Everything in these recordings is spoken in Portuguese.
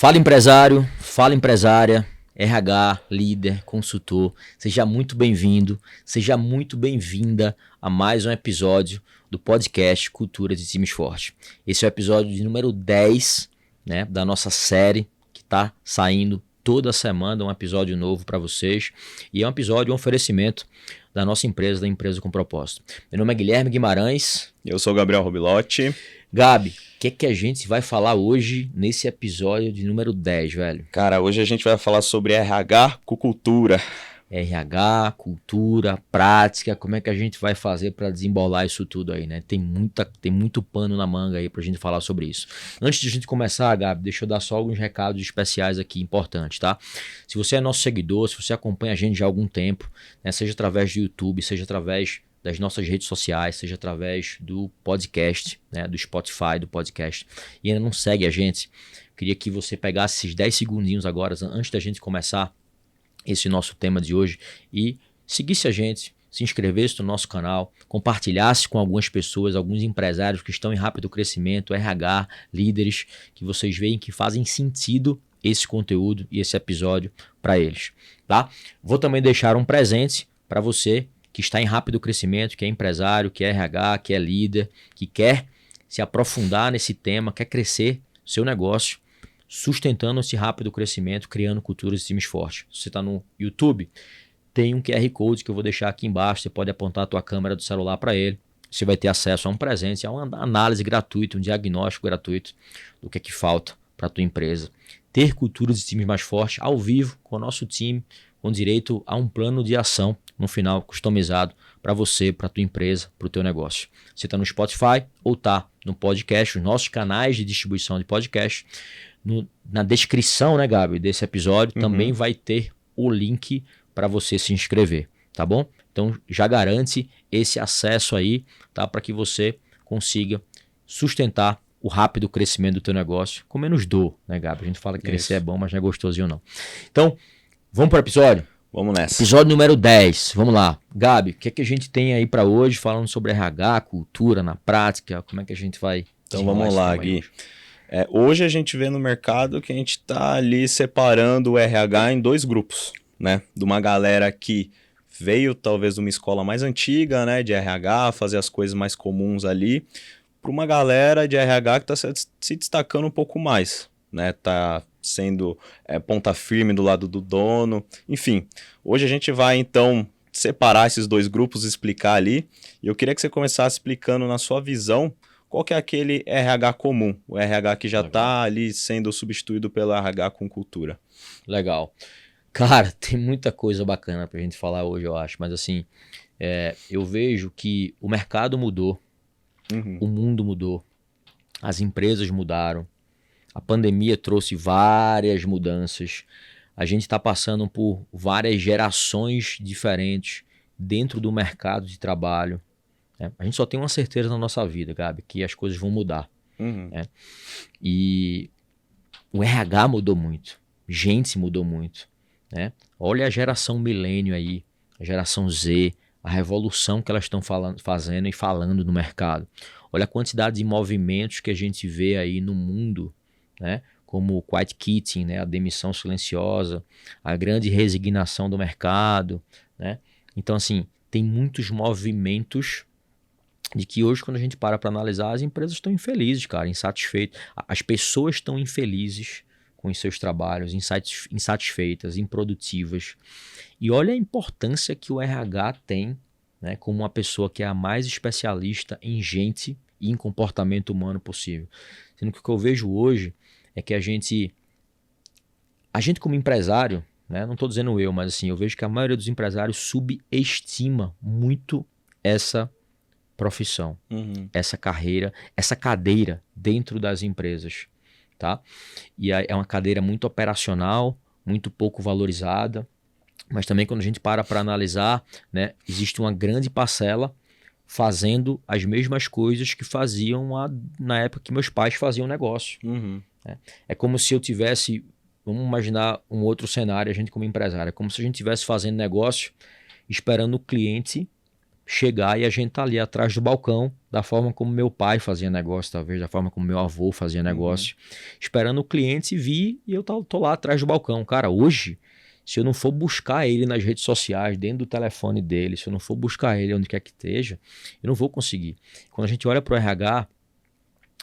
Fala empresário, fala empresária, RH, líder, consultor, seja muito bem-vindo, seja muito bem-vinda a mais um episódio do podcast Cultura de Times Fortes. Esse é o episódio de número 10, né, da nossa série que está saindo toda semana, um episódio novo para vocês. E é um episódio, um oferecimento da nossa empresa, da Empresa com Propósito. Meu nome é Guilherme Guimarães. Eu sou o Gabriel Robilotti. Gabi, o que a gente vai falar hoje nesse episódio de número 10, velho? Cara, hoje a gente vai falar sobre RH com cultura. RH, cultura, prática, como é que a gente vai fazer para desembolar isso tudo aí, né? Tem muito pano na manga aí pra gente falar sobre isso. Antes de a gente começar, Gabi, deixa eu dar só alguns recados especiais aqui importantes, tá? Se você é nosso seguidor, se você acompanha a gente já há algum tempo, né, seja através do YouTube, seja através das nossas redes sociais, seja através do podcast, né, do Spotify, do podcast, e ainda não segue a gente, queria que você pegasse esses 10 segundinhos agora, antes da gente começar esse nosso tema de hoje, e seguisse a gente, se inscrevesse no nosso canal, compartilhasse com algumas pessoas, alguns empresários que estão em rápido crescimento, RH, líderes, que vocês veem que fazem sentido esse conteúdo e esse episódio para eles, tá? Vou também deixar um presente para você que está em rápido crescimento, que é empresário, que é RH, que é líder, que quer se aprofundar nesse tema, quer crescer seu negócio, sustentando esse rápido crescimento, criando culturas e times fortes. Se você está no YouTube, tem um QR Code que eu vou deixar aqui embaixo, você pode apontar a tua câmera do celular para ele, você vai ter acesso a um presente, a uma análise gratuita, um diagnóstico gratuito do que falta para a tua empresa. Ter culturas e times mais fortes ao vivo com o nosso time, com direito a um plano de ação no final customizado para você, para a tua empresa, para o teu negócio. Você está no Spotify ou está no podcast, os nossos canais de distribuição de podcast. Na descrição, né, Gabi, desse episódio também vai ter o link para você se inscrever, tá bom? Então já garante esse acesso aí, tá, para que você consiga sustentar o rápido crescimento do teu negócio com menos dor, né, Gabi? A gente fala que crescer é bom, mas não é gostosinho não. Então, vamos para o episódio? Vamos nessa. Episódio número 10, vamos lá. Gabi, o que a gente tem aí para hoje, falando sobre RH, cultura na prática, como é que a gente vai... Então vamos lá, Gui. Hoje a gente vê no mercado que a gente está ali separando o RH em dois grupos, né? De uma galera que veio talvez de uma escola mais antiga, né, de RH, fazer as coisas mais comuns ali, para uma galera de RH que está se destacando um pouco mais, né? Tá sendo ponta firme do lado do dono, enfim. Hoje a gente vai então separar esses dois grupos, explicar ali, e eu queria que você começasse explicando na sua visão qual que é aquele RH comum, o RH que já está ali sendo substituído pelo RH com cultura. Legal. Cara, tem muita coisa bacana pra gente falar hoje, eu acho, mas assim, eu vejo que o mercado mudou, o mundo mudou, as empresas mudaram, a pandemia trouxe várias mudanças, a gente está passando por várias gerações diferentes dentro do mercado de trabalho. A gente só tem uma certeza na nossa vida, Gabi, que as coisas vão mudar. Né? E o RH mudou muito, gente mudou muito. Né? Olha a geração milênio aí, a geração Z, a revolução que elas estão fazendo e falando no mercado. Olha a quantidade de movimentos que a gente vê aí no mundo, né? Como o quiet quitting, né? A demissão silenciosa, a grande resignação do mercado. Né? Então, assim, tem muitos movimentos de que hoje, quando a gente para analisar, as empresas estão infelizes, cara, insatisfeitas. As pessoas estão infelizes com os seus trabalhos, insatisfeitas, improdutivas. E olha a importância que o RH tem, né, como uma pessoa que é a mais especialista em gente e em comportamento humano possível. Sendo que o que eu vejo hoje é que a gente como empresário, né, não estou dizendo eu, mas assim, eu vejo que a maioria dos empresários subestima muito essa profissão, essa carreira, essa cadeira dentro das empresas, tá? E é uma cadeira muito operacional, muito pouco valorizada, mas também quando a gente para analisar, né, existe uma grande parcela fazendo as mesmas coisas que faziam na época que meus pais faziam negócio. Né? É como se eu tivesse, vamos imaginar um outro cenário, a gente como empresário, é como se a gente estivesse fazendo negócio esperando o cliente chegar e a gente tá ali atrás do balcão, da forma como meu pai fazia negócio, talvez, da forma como meu avô fazia negócio, esperando o cliente vir e eu tô lá atrás do balcão. Cara, hoje, se eu não for buscar ele nas redes sociais, dentro do telefone dele, se eu não for buscar ele onde quer que esteja, eu não vou conseguir. Quando a gente olha pro RH,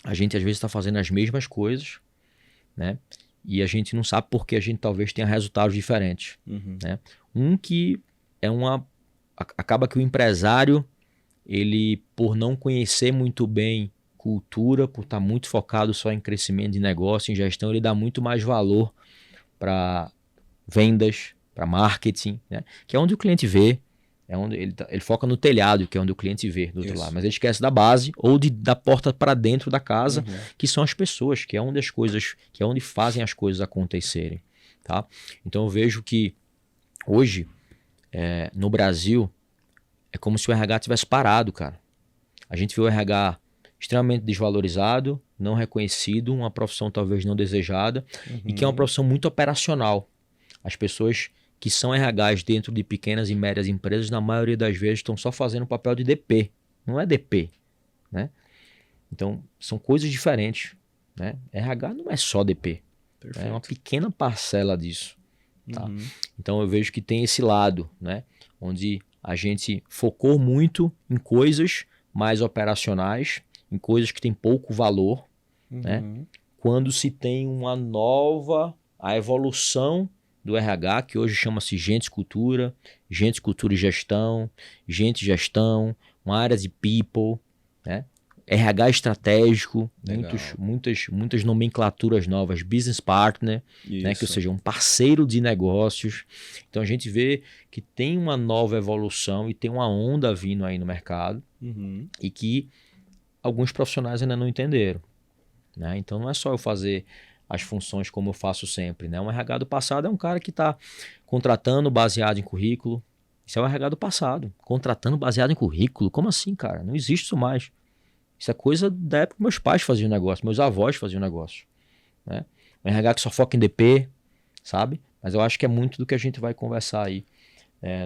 a gente às vezes está fazendo as mesmas coisas, né? E a gente não sabe por que a gente talvez tenha resultados diferentes. Né? Que é acaba que o empresário, ele, por não conhecer muito bem cultura, por estar muito focado só em crescimento de negócio, em gestão, ele dá muito mais valor para vendas, para marketing, né? Que é onde o cliente vê, é onde ele foca no telhado, que é onde o cliente vê do outro lado, mas ele esquece da base ou da porta para dentro da casa, que são as pessoas, que é onde as coisas, que é onde fazem as coisas acontecerem, tá? Então eu vejo que hoje no Brasil é como se o RH tivesse parado, cara. A gente vê o RH extremamente desvalorizado, não reconhecido, uma profissão talvez não desejada e que é uma profissão muito operacional. As pessoas que são RHs dentro de pequenas e médias empresas, na maioria das vezes estão só fazendo o papel de DP, não é DP, né? Então, são coisas diferentes, né? RH não é só DP, é uma pequena parcela disso, tá? Então, eu vejo que tem esse lado, né? Onde a gente focou muito em coisas mais operacionais, em coisas que têm pouco valor, né? Quando se tem a evolução do RH, que hoje chama-se Gente Cultura e Gestão, Gente Gestão, uma área de People, né? RH estratégico, muitas nomenclaturas novas, Business Partner, né? Que, ou seja, um parceiro de negócios. Então a gente vê que tem uma nova evolução e tem uma onda vindo aí no mercado e que alguns profissionais ainda não entenderam, né? Então não é só eu fazer as funções como eu faço sempre, né? Um RH do passado é um cara que está contratando baseado em currículo. Isso é o RH do passado, contratando baseado em currículo. Como assim, cara? Não existe isso mais. Isso é coisa da época que meus pais faziam negócio, meus avós faziam negócio, né? Um RH que só foca em DP, sabe? Mas eu acho que é muito do que a gente vai conversar aí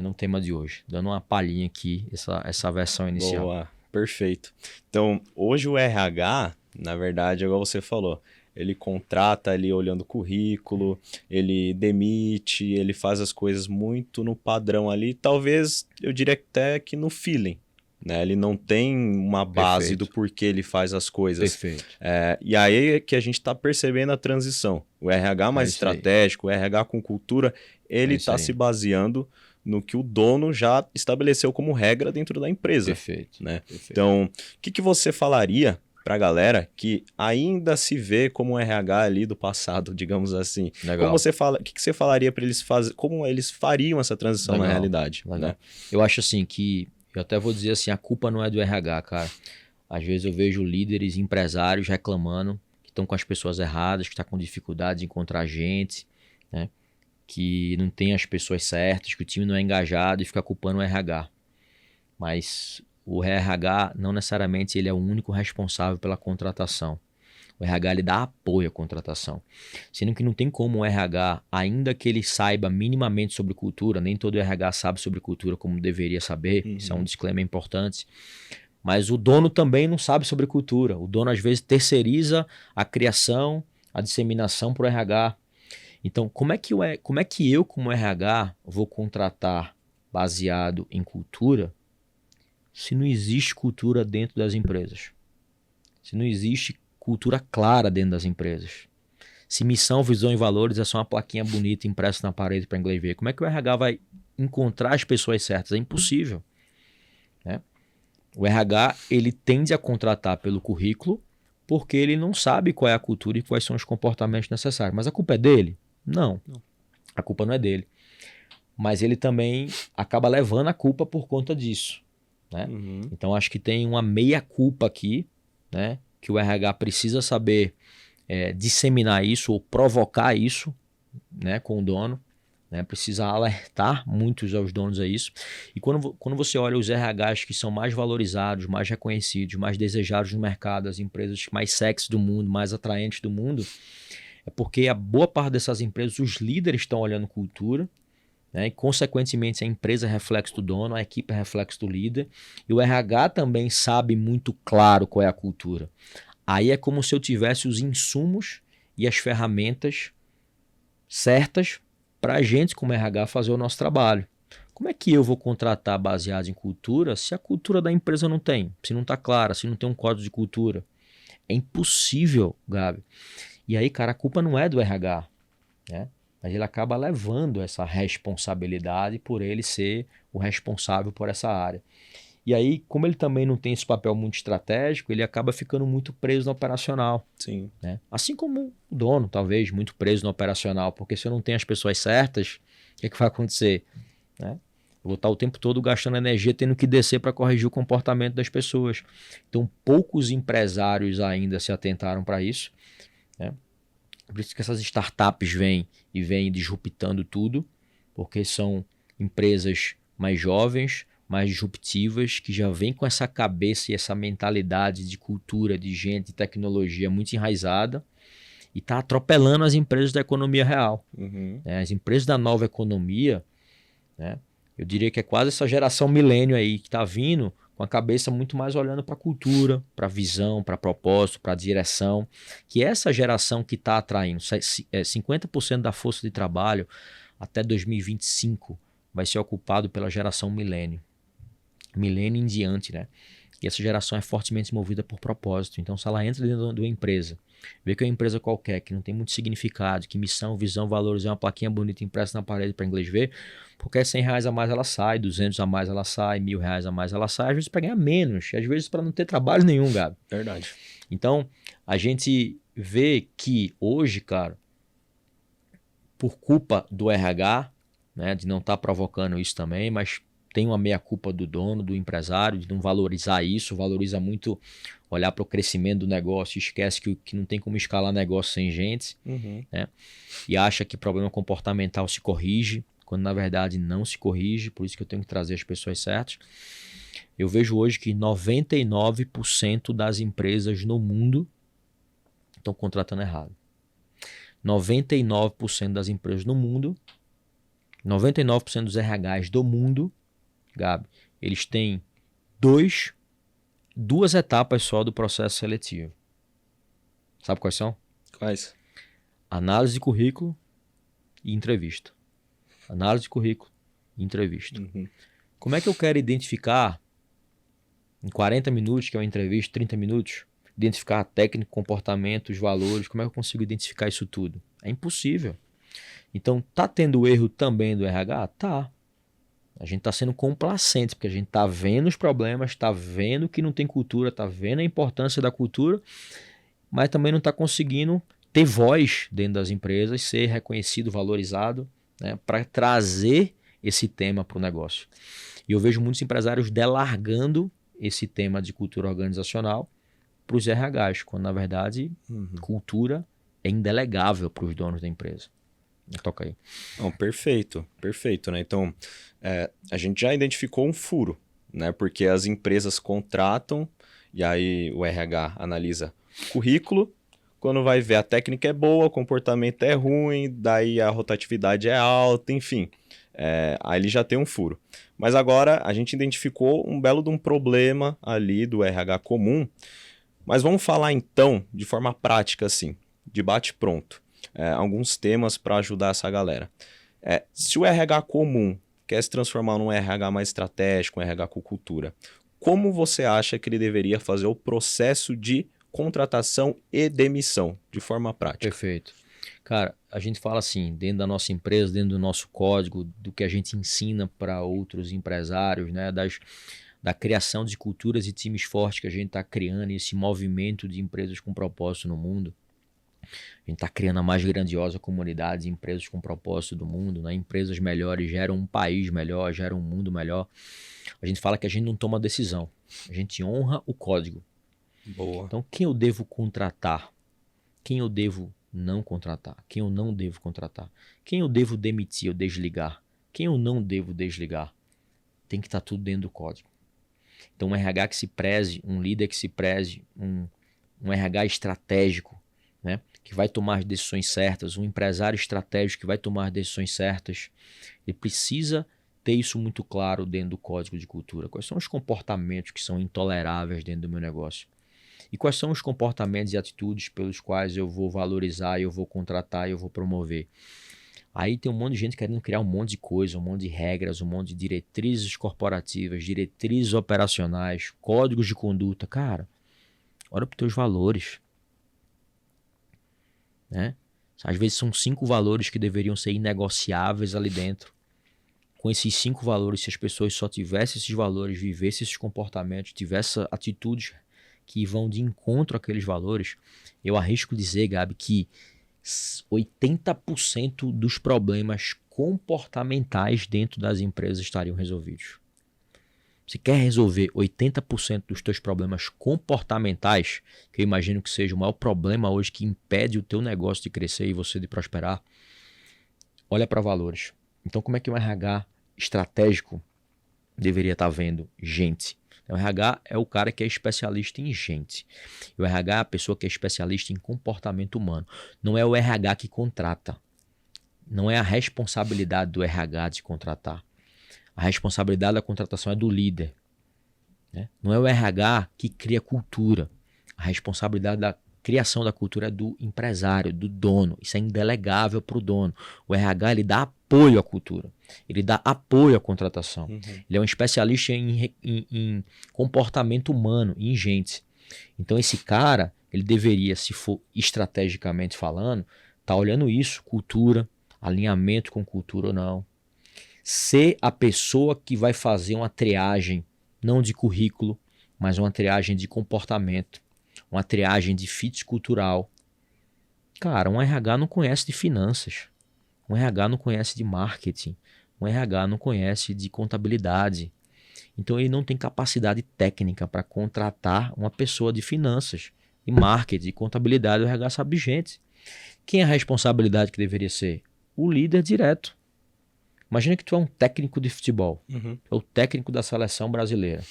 no tema de hoje. Dando uma palhinha aqui, essa versão inicial. Boa, perfeito. Então, hoje o RH, na verdade, igual você falou, ele contrata ali olhando o currículo, ele demite, ele faz as coisas muito no padrão ali, talvez eu diria até que no feeling, né? Ele não tem uma base do porquê ele faz as coisas. Perfeito. E aí é que a gente está percebendo a transição. O RH mais estratégico, o RH com cultura, ele está se baseando no que o dono já estabeleceu como regra dentro da empresa. Perfeito. Né? Então, o que você falaria para a galera que ainda se vê como um RH ali do passado, digamos assim? Legal. O que você falaria para eles fazer? Como eles fariam essa transição na realidade? Legal. Né? Eu acho assim que, eu até vou dizer assim, a culpa não é do RH, cara. Às vezes eu vejo líderes, empresários reclamando que estão com as pessoas erradas, que estão com dificuldade de encontrar gente, né? Que não tem as pessoas certas, que o time não é engajado e fica culpando o RH. Mas o RH não necessariamente ele é o único responsável pela contratação. O RH ele dá apoio à contratação. Sendo que não tem como o RH, ainda que ele saiba minimamente sobre cultura, nem todo RH sabe sobre cultura como deveria saber, isso é um disclaimer importante, mas o dono também não sabe sobre cultura. O dono às vezes terceiriza a criação, a disseminação para o RH. Então, como é que eu como RH vou contratar baseado em cultura se não existe cultura dentro das empresas? Se não existe cultura clara dentro das empresas? Se missão, visão e valores é só uma plaquinha bonita impressa na parede para ninguém ver, como é que o RH vai encontrar as pessoas certas? É impossível, né? O RH ele tende a contratar pelo currículo porque ele não sabe qual é a cultura e quais são os comportamentos necessários. Mas a culpa é dele? Não. A culpa não é dele. Mas ele também acaba levando a culpa por conta disso, né? Então acho que tem uma meia-culpa aqui, né? Que o RH precisa saber disseminar isso ou provocar isso, né, com o dono, né? Precisa alertar muitos aos donos a isso. E quando você olha os RHs que são mais valorizados, mais reconhecidos, mais desejados no mercado, as empresas mais sexy do mundo, mais atraentes do mundo, é porque a boa parte dessas empresas, os líderes estão olhando cultura, né? E, consequentemente, a empresa é reflexo do dono, a equipe é reflexo do líder, e o RH também sabe muito claro qual é a cultura. Aí é como se eu tivesse os insumos e as ferramentas certas para a gente, como RH, fazer o nosso trabalho. Como é que eu vou contratar baseado em cultura se a cultura da empresa não tem? Se não está clara, se não tem um código de cultura? É impossível, Gabi. E aí, cara, a culpa não é do RH, né? Mas ele acaba levando essa responsabilidade por ele ser o responsável por essa área. E aí, como ele também não tem esse papel muito estratégico, ele acaba ficando muito preso no operacional. Sim. Né? Assim como o dono, talvez, muito preso no operacional, porque se eu não tenho as pessoas certas, o que, é que vai acontecer? Né? Eu vou estar o tempo todo gastando energia tendo que descer para corrigir o comportamento das pessoas. Então, poucos empresários ainda se atentaram para isso. Né? Por isso que essas startups vêm disruptando tudo, porque são empresas mais jovens, mais disruptivas, que já vêm com essa cabeça e essa mentalidade de cultura, de gente, de tecnologia muito enraizada e está atropelando as empresas da economia real. Uhum. As empresas da nova economia, né, eu diria que é quase essa geração milênio aí que está vindo com a cabeça muito mais olhando para a cultura, para a visão, para propósito, para a direção, que é essa geração que está atraindo 50% da força de trabalho até 2025 vai ser ocupado pela geração milênio em diante, né? E essa geração é fortemente movida por propósito. Então, se ela entra dentro de uma empresa, vê que é uma empresa qualquer, que não tem muito significado, que missão, visão, valores, é uma plaquinha bonita impressa na parede para inglês ver, porque R$100 a mais ela sai, 200 a mais ela sai, R$1.000 a mais ela sai, às vezes para ganhar menos, às vezes para não ter trabalho nenhum, Gabi. Verdade. Então, a gente vê que hoje, cara, por culpa do RH, né, de não estar provocando isso também, mas tem uma meia-culpa do dono, do empresário, de não valorizar isso, valoriza muito olhar para o crescimento do negócio, esquece que não tem como escalar negócio sem gente, né? E acha que problema comportamental se corrige, quando na verdade não se corrige, por isso que eu tenho que trazer as pessoas certas. Eu vejo hoje que 99% das empresas no mundo estão contratando errado. 99% das empresas no mundo, 99% dos RHs do mundo, Gabi, eles têm duas etapas só do processo seletivo. Sabe quais são? Quais? Análise de currículo e entrevista. Análise de currículo e entrevista. Como é que eu quero identificar em 40 minutos, que é uma entrevista, 30 minutos, identificar a técnica, comportamento, os valores, como é que eu consigo identificar isso tudo? É impossível. Então, tá tendo erro também do RH? Tá. A gente está sendo complacente, porque a gente está vendo os problemas, está vendo que não tem cultura, está vendo a importância da cultura, mas também não está conseguindo ter voz dentro das empresas, ser reconhecido, valorizado, né, para trazer esse tema para o negócio. E eu vejo muitos empresários delargando esse tema de cultura organizacional para os RHs, quando na verdade cultura é indelegável para os donos da empresa. Toca aí. Não, perfeito, né? Então, a gente já identificou um furo, né? Porque as empresas contratam e aí o RH analisa currículo, quando vai ver a técnica é boa, o comportamento é ruim, daí a rotatividade é alta, enfim. Aí ele já tem um furo. Mas agora a gente identificou um belo de um problema ali do RH comum, mas vamos falar então de forma prática assim, de bate-pronto. Alguns temas para ajudar essa galera. Se o RH comum quer se transformar num RH mais estratégico, um RH com cultura, como você acha que ele deveria fazer o processo de contratação e demissão, de forma prática? Perfeito. Cara, a gente fala assim, dentro da nossa empresa, dentro do nosso código, do que a gente ensina para outros empresários, né, da criação de culturas e times fortes que a gente está criando, esse movimento de empresas com propósito no mundo. A gente está criando a mais grandiosa comunidade de empresas com propósito do mundo, né? Empresas melhores geram um país melhor, geram um mundo melhor. A gente fala que a gente não toma decisão, a gente honra o código. Boa. Então, quem eu devo contratar? Quem eu devo não contratar? Quem eu não devo contratar? Quem eu devo demitir ou desligar? Quem eu não devo desligar? Tem que estar tudo dentro do código. Então, um RH que se preze, um líder que se preze, um RH estratégico, né, que vai tomar as decisões certas, um empresário estratégico que vai tomar as decisões certas, ele precisa ter isso muito claro dentro do código de cultura. Quais são os comportamentos que são intoleráveis dentro do meu negócio? E quais são os comportamentos e atitudes pelos quais eu vou valorizar, eu vou contratar, eu vou promover? Aí tem um monte de gente querendo criar um monte de coisa, um monte de regras, um monte de diretrizes corporativas, diretrizes operacionais, códigos de conduta. Cara, olha para os teus valores. Né? Às vezes são 5 valores que deveriam ser inegociáveis ali dentro. Com esses 5 valores, se as pessoas só tivessem esses valores, vivessem esses comportamentos, tivessem atitudes que vão de encontro àqueles valores, eu arrisco dizer, Gabi, que 80% dos problemas comportamentais dentro das empresas estariam resolvidos. Você quer resolver 80% dos teus problemas comportamentais, que eu imagino que seja o maior problema hoje que impede o teu negócio de crescer e você de prosperar, olha para valores. Então, como é que um RH estratégico deveria estar vendo gente? O RH é o cara que é especialista em gente. O RH é a pessoa que é especialista em comportamento humano. Não é o RH que contrata. Não é a responsabilidade do RH de contratar. A responsabilidade da contratação é do líder. Né? Não é o RH que cria cultura. A responsabilidade da criação da cultura é do empresário, do dono. Isso é indelegável para o dono. O RH ele dá apoio à cultura. Ele dá apoio à contratação. Ele é um especialista em comportamento humano, em gente. Então esse cara, ele deveria, se for estrategicamente falando, estar olhando isso, cultura, alinhamento com cultura ou não. Ser a pessoa que vai fazer uma triagem, não de currículo, mas uma triagem de comportamento, uma triagem de fit cultural. Cara, um RH não conhece de finanças, um RH não conhece de marketing, um RH não conhece de contabilidade. Então ele não tem capacidade técnica para contratar uma pessoa de finanças, de marketing, de contabilidade. O RH sabe de gente. Quem é a responsabilidade que deveria ser? O líder direto. Imagina que tu é um técnico de futebol, é o técnico da seleção brasileira.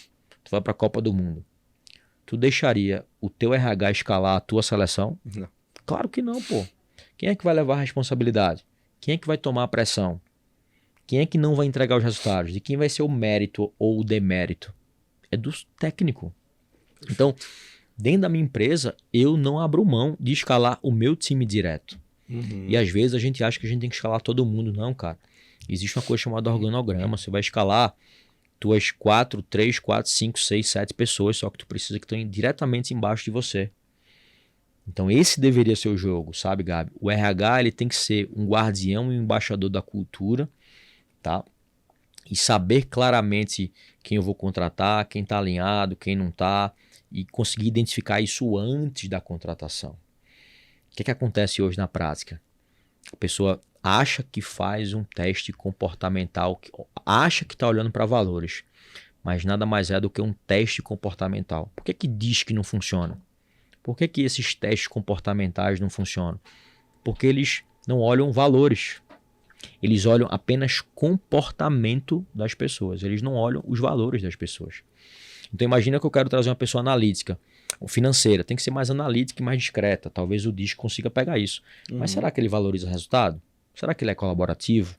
Tu vai para a Copa do Mundo. Tu deixaria o teu RH escalar a tua seleção? Não. Claro que não, pô. Quem é que vai levar a responsabilidade? Quem é que vai tomar a pressão? Quem é que não vai entregar os resultados? De quem vai ser o mérito ou o demérito? É do técnico. Então, dentro da minha empresa, eu não abro mão de escalar o meu time direto. E às vezes a gente acha que a gente tem que escalar todo mundo. Não, cara. Existe uma coisa chamada organograma. Você vai escalar tuas 3, 4, 5, 6, 7 pessoas, só que tu precisa que estão diretamente embaixo de você. Então esse deveria ser o jogo, sabe, Gabi? O RH ele tem que ser um guardião e um embaixador da cultura, tá? E saber claramente quem eu vou contratar, quem está alinhado, quem não está, e conseguir identificar isso antes da contratação. O que acontece hoje na prática? A pessoa acha que faz um teste comportamental, acha que está olhando para valores, mas nada mais é do que um teste comportamental. Por que diz que não funciona? Por que esses testes comportamentais não funcionam? Porque eles não olham valores. Eles olham apenas comportamento das pessoas. Eles não olham os valores das pessoas. Então imagina que eu quero trazer uma pessoa analítica, ou financeira. Tem que ser mais analítica e mais discreta. Talvez o DISC consiga pegar isso. Mas será que ele valoriza o resultado? Será que ele é colaborativo?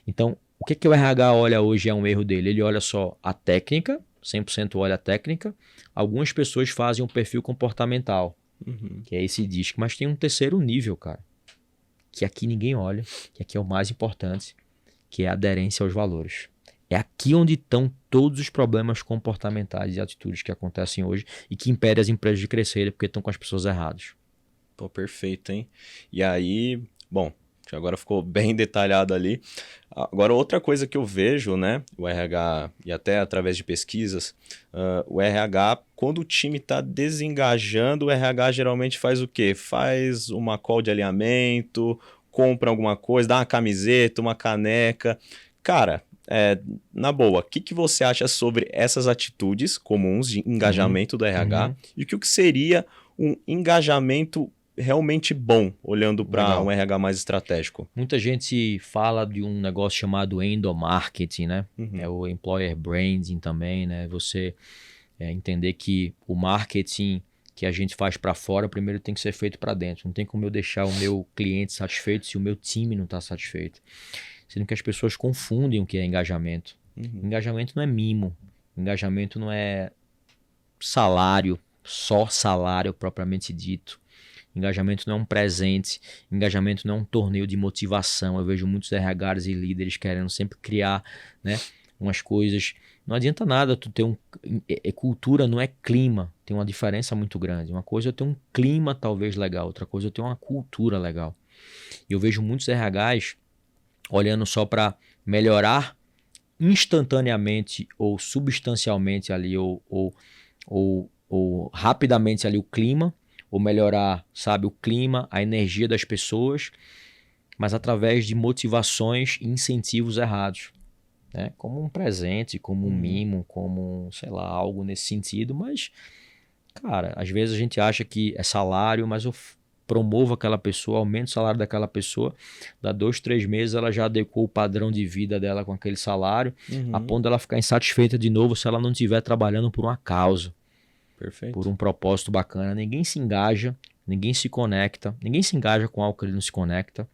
Então, o que o RH olha hoje é um erro dele? Ele olha só a técnica, 100% olha a técnica. Algumas pessoas fazem um perfil comportamental, que é esse DISC. Mas tem um terceiro nível, cara, que aqui ninguém olha, que aqui é o mais importante, que é a aderência aos valores. É aqui onde estão todos os problemas comportamentais e atitudes que acontecem hoje e que impedem as empresas de crescerem porque estão com as pessoas erradas. Pô, perfeito, hein? E aí, bom, agora ficou bem detalhado ali. Agora, outra coisa que eu vejo, né, o RH, e até através de pesquisas, o RH, quando o time está desengajando, o RH geralmente faz o quê? Faz uma call de alinhamento, compra alguma coisa, dá uma camiseta, uma caneca. Cara, na boa, o que você acha sobre essas atitudes comuns de engajamento do RH e o que seria um engajamento realmente bom, olhando para um RH mais estratégico? Muita gente fala de um negócio chamado endomarketing, né? É o employer branding também, né? Você entender que o marketing que a gente faz para fora, primeiro tem que ser feito para dentro. Não tem como eu deixar o meu cliente satisfeito se o meu time não está satisfeito. Sendo que as pessoas confundem o que é engajamento. Engajamento não é mimo. Engajamento não é salário, só salário propriamente dito. Engajamento não é um presente. Engajamento não é um torneio de motivação. Eu vejo muitos RHs e líderes querendo sempre criar, né, umas coisas. Não adianta nada tu ter cultura não é clima. Tem uma diferença muito grande. Uma coisa é eu ter um clima talvez legal. Outra coisa é eu ter uma cultura legal. E eu vejo muitos RHs olhando só para melhorar instantaneamente ou substancialmente ali ou rapidamente ali o clima, ou melhorar, sabe, o clima, a energia das pessoas, mas através de motivações e incentivos errados, né? Como um presente, como um mimo, como, sei lá, algo nesse sentido, mas, cara, às vezes a gente acha que é salário, mas eu promovo aquela pessoa, aumento o salário daquela pessoa, dá 2, 3 meses ela já adequou o padrão de vida dela com aquele salário, a ponto dela ficar insatisfeita de novo se ela não estiver trabalhando por uma causa. Perfeito. Por um propósito bacana. Ninguém se engaja, ninguém se conecta, ninguém se engaja com algo que ele não se conecta,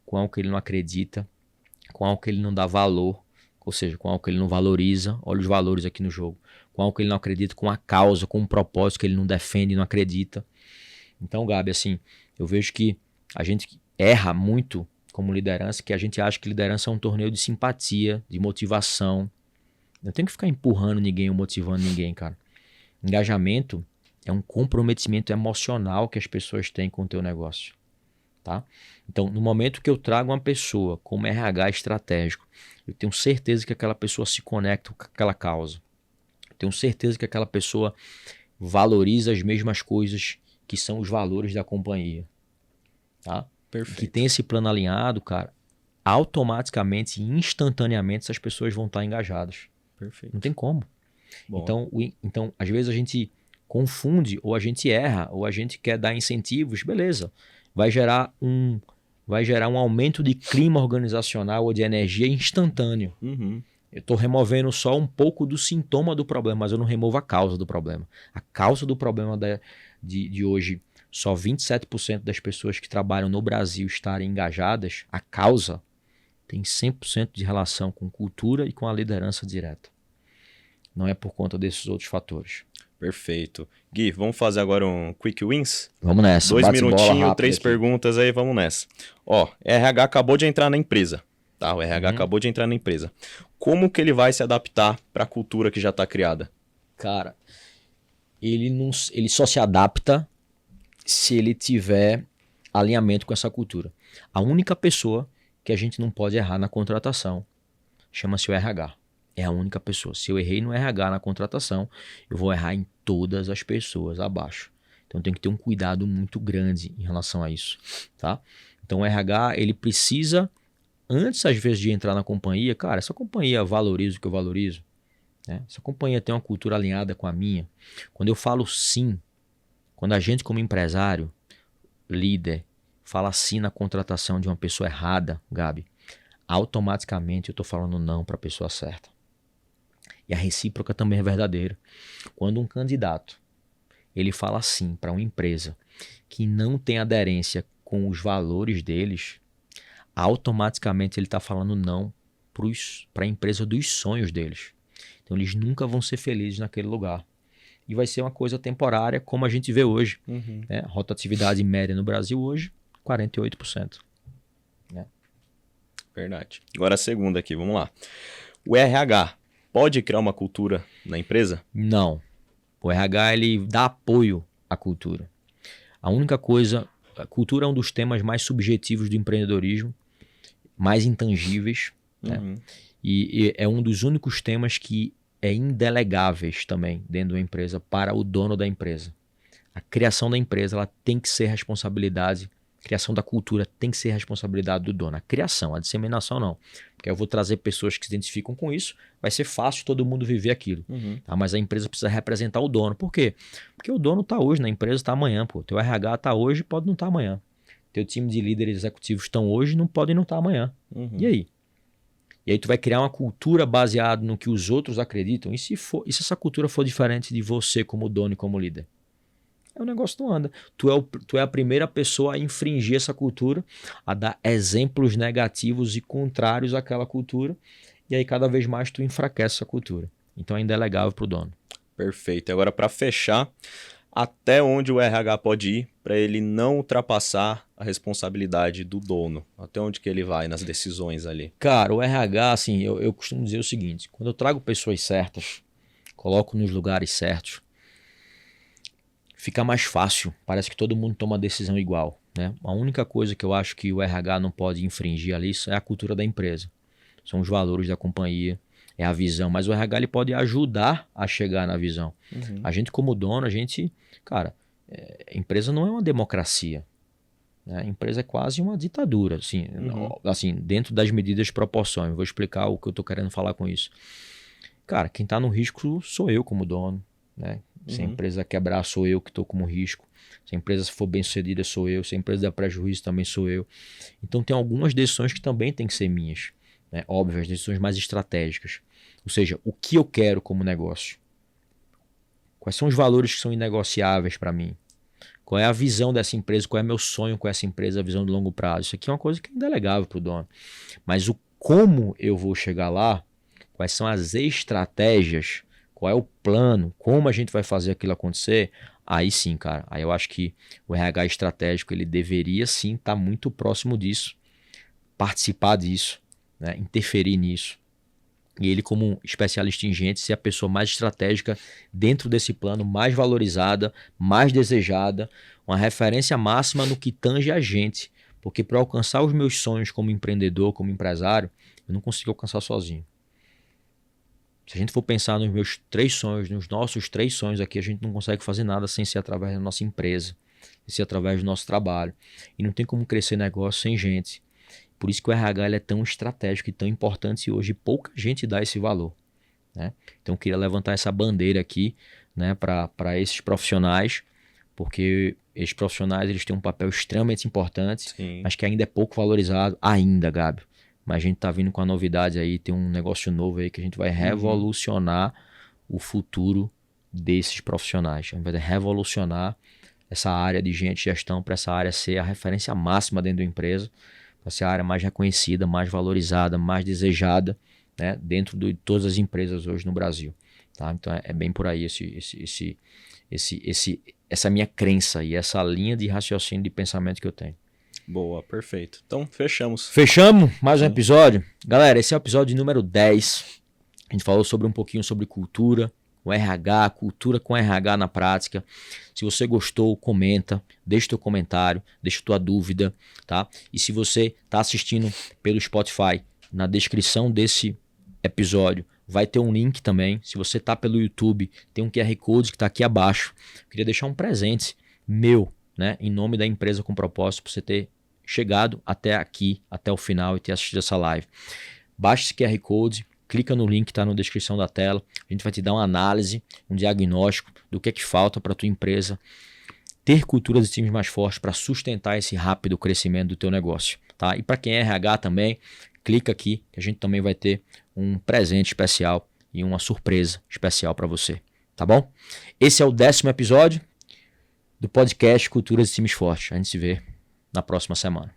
com algo que ele não acredita, com algo que ele não dá valor, ou seja, com algo que ele não valoriza. Olha os valores aqui no jogo. Com algo que ele não acredita, com a causa, com um propósito que ele não defende e não acredita. Então, Gabi, assim, eu vejo que a gente erra muito como liderança, que a gente acha que liderança é um torneio de simpatia, de motivação. Não tem que ficar empurrando ninguém ou motivando ninguém, cara. Engajamento é um comprometimento emocional que as pessoas têm com o teu negócio, tá? Então, no momento que eu trago uma pessoa como RH estratégico, eu tenho certeza que aquela pessoa se conecta com aquela causa. Eu tenho certeza que aquela pessoa valoriza as mesmas coisas que são os valores da companhia, tá? Perfeito. Que tem esse plano alinhado, cara, automaticamente, instantaneamente, essas pessoas vão estar engajadas. Perfeito. Não tem como. Bom. Então, às vezes a gente confunde, ou a gente erra, ou a gente quer dar incentivos, beleza. Vai gerar um aumento de clima organizacional ou de energia instantâneo. Eu estou removendo só um pouco do sintoma do problema, mas eu não removo a causa do problema. A causa do problema de hoje, só 27% das pessoas que trabalham no Brasil estarem engajadas, a causa tem 100% de relação com cultura e com a liderança direta. Não é por conta desses outros fatores. Perfeito. Gui, vamos fazer agora um quick wins? Vamos nessa. 2 minutinhos, 3 perguntas aí, vamos nessa. Ó, RH acabou de entrar na empresa. Tá, o RH acabou de entrar na empresa. Como que ele vai se adaptar para a cultura que já está criada? Cara, ele só se adapta se ele tiver alinhamento com essa cultura. A única pessoa que a gente não pode errar na contratação chama-se o RH. É a única pessoa. Se eu errei no RH na contratação, eu vou errar em todas as pessoas abaixo. Então tem que ter um cuidado muito grande em relação a isso, tá? Então o RH, ele precisa, antes às vezes de entrar na companhia, cara, essa companhia valoriza o que eu valorizo, né? Essa companhia tem uma cultura alinhada com a minha. Quando eu falo sim, quando a gente como empresário, líder, fala sim na contratação de uma pessoa errada, Gabi, automaticamente eu estou falando não para a pessoa certa. E a recíproca também é verdadeira. Quando um candidato ele fala sim para uma empresa que não tem aderência com os valores deles, automaticamente ele está falando não para a empresa dos sonhos deles. Então eles nunca vão ser felizes naquele lugar. E vai ser uma coisa temporária, como a gente vê hoje. Né? Rotatividade média no Brasil hoje, 48%. Né? Verdade. Agora a segunda aqui, vamos lá. O RH pode criar uma cultura na empresa? Não. O RH ele dá apoio à cultura. A única coisa, a cultura é um dos temas mais subjetivos do empreendedorismo, mais intangíveis, né? E é um dos únicos temas que é indelegáveis também dentro da empresa para o dono da empresa. A criação da empresa ela tem que ser responsabilidade. A criação da cultura tem que ser responsabilidade do dono. A criação, a disseminação não. Porque eu vou trazer pessoas que se identificam com isso, vai ser fácil todo mundo viver aquilo. Tá? Mas a empresa precisa representar o dono. Por quê? Porque o dono está hoje na empresa, está amanhã. Pô. Teu RH está hoje, pode não estar amanhã. Teu time de líderes executivos estão hoje, não podem não estar amanhã. E aí? E aí tu vai criar uma cultura baseada no que os outros acreditam. E se essa cultura for diferente de você como dono e como líder? aí o negócio não anda. Tu é a primeira pessoa a infringir essa cultura, a dar exemplos negativos e contrários àquela cultura, e aí cada vez mais tu enfraquece essa cultura. Então é indelegável para o dono. Perfeito. Agora, para fechar, até onde o RH pode ir para ele não ultrapassar a responsabilidade do dono? Até onde que ele vai nas decisões ali? Cara, o RH, assim, eu costumo dizer o seguinte, quando eu trago pessoas certas, coloco nos lugares certos, fica mais fácil, parece que todo mundo toma a decisão igual, né? A única coisa que eu acho que o RH não pode infringir ali é a cultura da empresa, são os valores da companhia, é a visão, mas o RH ele pode ajudar a chegar na visão. A gente como dono, cara, a empresa não é uma democracia, né? A empresa é quase uma ditadura, assim, assim, dentro das medidas de proporções. Vou explicar o que eu estou querendo falar com isso. Cara, quem está no risco sou eu como dono, né? Se a empresa quebrar, sou eu que estou como risco. Se a empresa for bem sucedida, sou eu. Se a empresa der prejuízo, também sou eu. Então tem algumas decisões que também tem que ser minhas, né? Óbvio, as decisões mais estratégicas. Ou seja, o que eu quero como negócio? Quais são os valores que são inegociáveis para mim? Qual é a visão dessa empresa? Qual é meu sonho com essa empresa, a visão de longo prazo? Isso aqui é uma coisa que é indelegável para o dono. Mas o como eu vou chegar lá, quais são as estratégias, qual é o plano, como a gente vai fazer aquilo acontecer, aí sim, cara. Aí eu acho que o RH estratégico ele deveria sim estar muito próximo disso, participar disso, né? Interferir nisso. E ele, como especialista em gente, ser a pessoa mais estratégica dentro desse plano, mais valorizada, mais desejada, uma referência máxima no que tange a gente. Porque para alcançar os meus sonhos como empreendedor, como empresário, eu não consigo alcançar sozinho. Se a gente for pensar nos meus 3 sonhos, nos nossos 3 sonhos aqui, a gente não consegue fazer nada sem ser através da nossa empresa, sem ser através do nosso trabalho. E não tem como crescer negócio sem gente. Por isso que o RH ele é tão estratégico e tão importante e hoje pouca gente dá esse valor, né? Então eu queria levantar essa bandeira aqui, né, para esses profissionais, porque esses profissionais eles têm um papel extremamente importante, Sim. mas que ainda é pouco valorizado, ainda, Gabi. Mas a gente tá vindo com a novidade aí, tem um negócio novo aí que a gente vai revolucionar o futuro desses profissionais. A gente vai revolucionar essa área de gente, gestão, para essa área ser a referência máxima dentro da empresa, para ser a área mais reconhecida, mais valorizada, mais desejada, né, dentro de todas as empresas hoje no Brasil. Tá? Então é bem por aí essa minha crença e essa linha de raciocínio, de pensamento que eu tenho. Boa, perfeito. Então, fechamos. Fechamos mais um episódio. Galera, esse é o episódio número 10. A gente falou um pouquinho sobre cultura, o RH, cultura com RH na prática. Se você gostou, comenta, deixa teu comentário, deixa tua dúvida, tá? E se você está assistindo pelo Spotify, na descrição desse episódio vai ter um link também. Se você está pelo YouTube, tem um QR Code que está aqui abaixo. Eu queria deixar um presente meu, né, em nome da empresa com propósito, para você ter chegado até aqui, até o final e ter assistido essa live. Baixa esse QR Code, clica no link que está na descrição da tela. A gente vai te dar uma análise, um diagnóstico do que é que falta para a tua empresa ter culturas e times mais fortes para sustentar esse rápido crescimento do teu negócio, tá? E para quem é RH também, clica aqui que a gente também vai ter um presente especial e uma surpresa especial para você, tá bom? Esse é o 10º episódio do podcast Culturas e Times Fortes. A gente se vê na próxima semana.